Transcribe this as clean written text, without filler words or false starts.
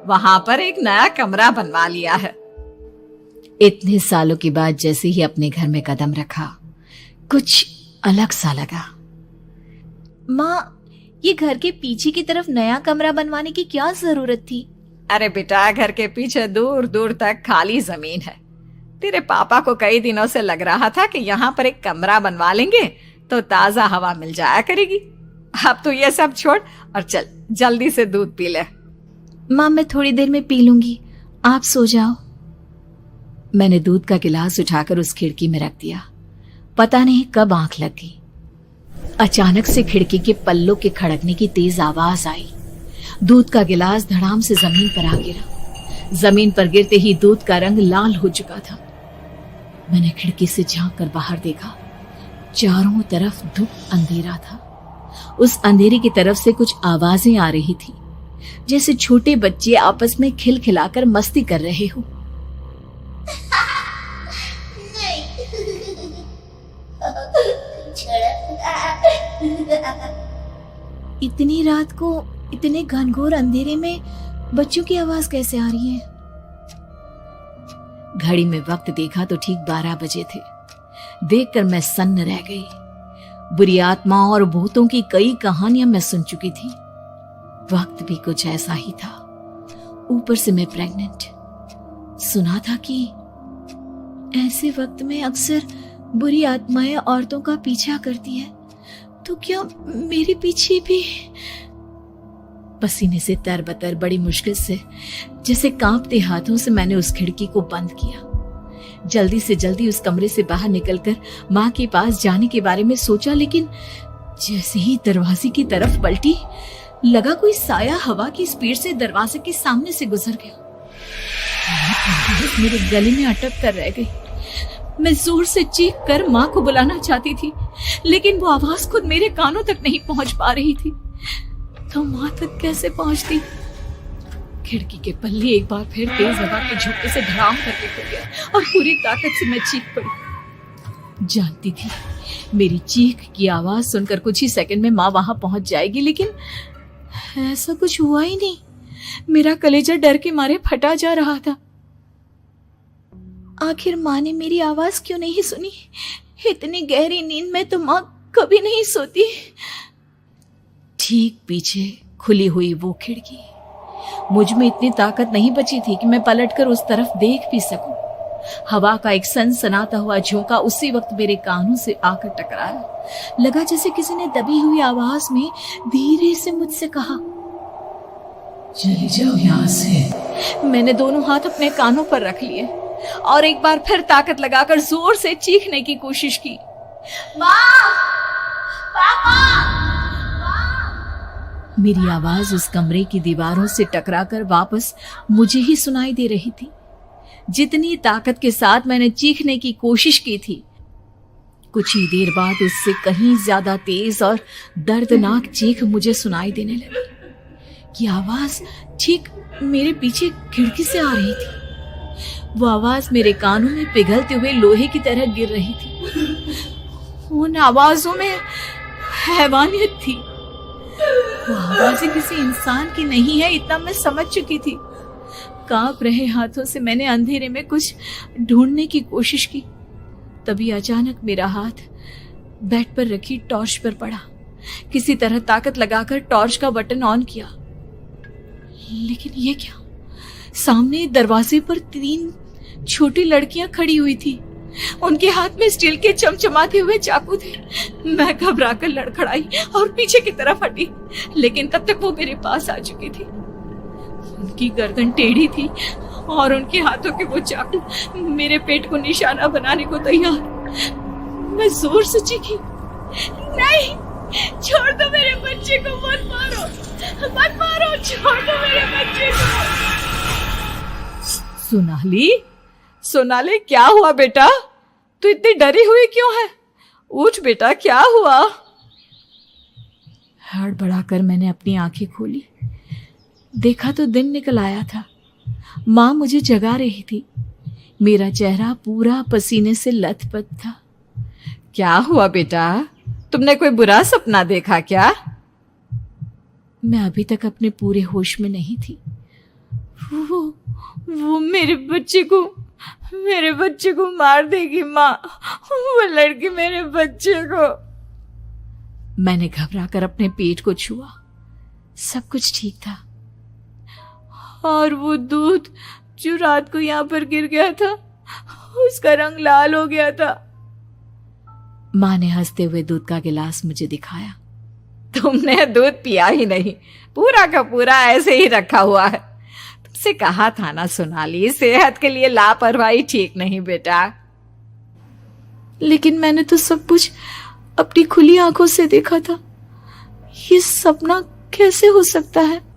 वहां पर एक नया कमरा बनवा लिया है। इतने सालों के बाद जैसे ही अपने घर में कदम रखा, कुछ अलग सा लगा। माँ, ये घर के पीछे की तरफ नया कमरा बनवाने की क्या जरूरत थी? अरे बेटा, घर के पीछे दूर दूर तक खाली जमीन है। तेरे पापा को कई दिनों से लग रहा था कि यहाँ पर एक कमरा बनवा लेंगे तो ताजा हवा मिल जाया करेगी। अब तो ये सब छोड़ और चल जल्दी से दूध पी ले। माँ, मैं थोड़ी देर में पी लूंगी, आप सो जाओ। मैंने दूध का गिलास उठाकर उस खिड़की में रख दिया। पता नहीं कब आंख लग गई। अचानक से खिड़की के पल्लों के खड़कने की तेज आवाज आई। दूध का गिलास धड़ाम से जमीन पर आ गिरा। जमीन पर गिरते ही दूध का रंग लाल हो चुका था। मैंने खिड़की से झांक कर बाहर देखा। चारों तरफ धूप अंधेरा था। उस अंधेरे की तरफ से कुछ आवाजें आ रही थी, जैसे छोटे बच्चे आपस में खिलखिलाकर मस्ती कर रहे हो। इतनी रात को इतने घनघोर अंधेरे में बच्चों की आवाज कैसे आ रही है? घड़ी में वक्त देखा तो ठीक 12 बजे थे। देखकर मैं सन्न रह गई। बुरी आत्माओं और भूतों की कई कहानियां मैं सुन चुकी थी। वक्त भी कुछ ऐसा ही था। ऊपर से मैं प्रेग्नेंट। सुना था कि ऐसे वक्त में अक्सर बुरी आत्माएं औरतों का पीछा करती है, तो क्या मेरे पीछे भी? पसीने से तरबतर बड़ी मुश्किल से, जैसे कांपते हाथों से मैंने उस खिड़की को बंद किया। जल्दी से जल्दी उस कमरे से बाहर निकलकर माँ के पास जाने के बारे में सोचा, लेकिन जैसे ही दरवाजे की तरफ पलटी, लगा कोई साया हवा की स्पीड से दरवाजे के सामने से गुजर गया। मेरे गले में अटक कर रह गई। मैं जोर से चीख कर माँ को बुलाना चाहती थी, लेकिन वो आवाज खुद मेरे कानों तक नहीं पहुंच पा रही थी। तो माँ तक कैसे पहुंचती? खिड़की के पल्ले एक बार फिर तेज हवा के झोंके से धड़ाम करके खुल गया और पूरी ताकत से मैं चीख पड़ी। जानती थी मेरी चीख की आवाज सुनकर कुछ ही सेकंड में माँ वहां पहुंच जाएगी, लेकिन ऐसा कुछ हुआ ही नहीं। मेरा कलेजा डर के मारे फटा जा रहा था। आखिर माँ ने मेरी आवाज क्यों नहीं सुनी? इतनी गहरी नींद में तो माँ कभी नहीं सोती। ठीक पीछे खुली हुई वो खिड़की। मुझ में इतनी ताकत नहीं बची थी कि मैं पलटकर उस तरफ देख भी सकूं। हवा का एक सनसनाता हुआ झोंका उसी वक्त मेरे कानों से आकर टकराया। लगा जैसे किसी ने दबी हुई आवाज में धीरे से मुझसे कहा, चली जाओ यहां से। मैंने दोनों हाथ अपने कानों पर रख लिए और एक बार फिर ताकत लगाकर जोर से चीखने की कोशिश की। माँ! पापा! मेरी आवाज उस कमरे की दीवारों से टकराकर वापस मुझे ही सुनाई दे रही थी। जितनी ताकत के साथ मैंने चीखने की कोशिश की थी, कुछ ही देर बाद उससे कहीं ज्यादा तेज और दर्दनाक चीख मुझे सुनाई देने लगी। ये आवाज ठीक मेरे पीछे खिड़की से आ रही थी। वो आवाज मेरे कानों में पिघलते हुए लोहे की तरह गिर रही थी। उन आवाजों में हैवानियत थी। वो आवाजें किसी इंसान की नहीं है, इतना मैं समझ चुकी थी। कांप रहे हाथों से मैंने अंधेरे में कुछ ढूंढने की कोशिश की। तभी अचानक मेरा हाथ बेड पर रखी टॉर्च पर पड़ा। किसी तरह ताकत लगाकर टॉर्च का बटन ऑन किया, लेकिन ये क्या? सामने दरवाजे पर 3 छोटी लड़कियां खड़ी हुई थी। उनके हाथ में स्टील के चमचमाते हुए चाकू थे। मैं घबराकर लड़खड़ाई और पीछे की तरफ हटी, लेकिन तब तक वो मेरे पास आ चुकी थी। उनकी गर्दन टेढ़ी थी और उनके हाथों के वो चाकू मेरे पेट को निशाना बनाने को तैयार। मैं जोर से चीखी, नहीं, छोड़ दो मेरे बच्चे को, मत मारो, मत मारो, छोड़ दो मेरे बच्चे को। सोनाली, सोनाली, क्या हुआ बेटा? तू इतनी डरी हुई क्यों है? उठ बेटा, क्या हुआ? हड़बड़ाकर मैंने अपनी आंखें खोली। देखा तो दिन निकल आया था। माँ मुझे जगा रही थी। मेरा चेहरा पूरा पसीने से लथपथ था। क्या हुआ बेटा? तुमने कोई बुरा सपना देखा क्या? मैं अभी तक अपने पूरे होश में नहीं थी। वो मेरे बच्चे को मार देगी माँ। वो लड़की मेरे बच्चे को। मैंने घबराकर अपने पेट को छुआ। सब कुछ ठीक था। और वो दूध जो रात को यहाँ पर गिर गया था, उसका रंग लाल हो गया था। माँ ने हंसते हुए दूध का गिलास मुझे दिखाया। तुमने दूध पिया ही नहीं, पूरा का पूरा ऐसे ही रखा हुआ है। तुमसे कहा था ना सोनाली, सेहत के लिए लापरवाही ठीक नहीं बेटा। लेकिन मैंने तो सब कुछ अपनी खुली आंखों से देखा था। ये सपना कैसे हो सकता है?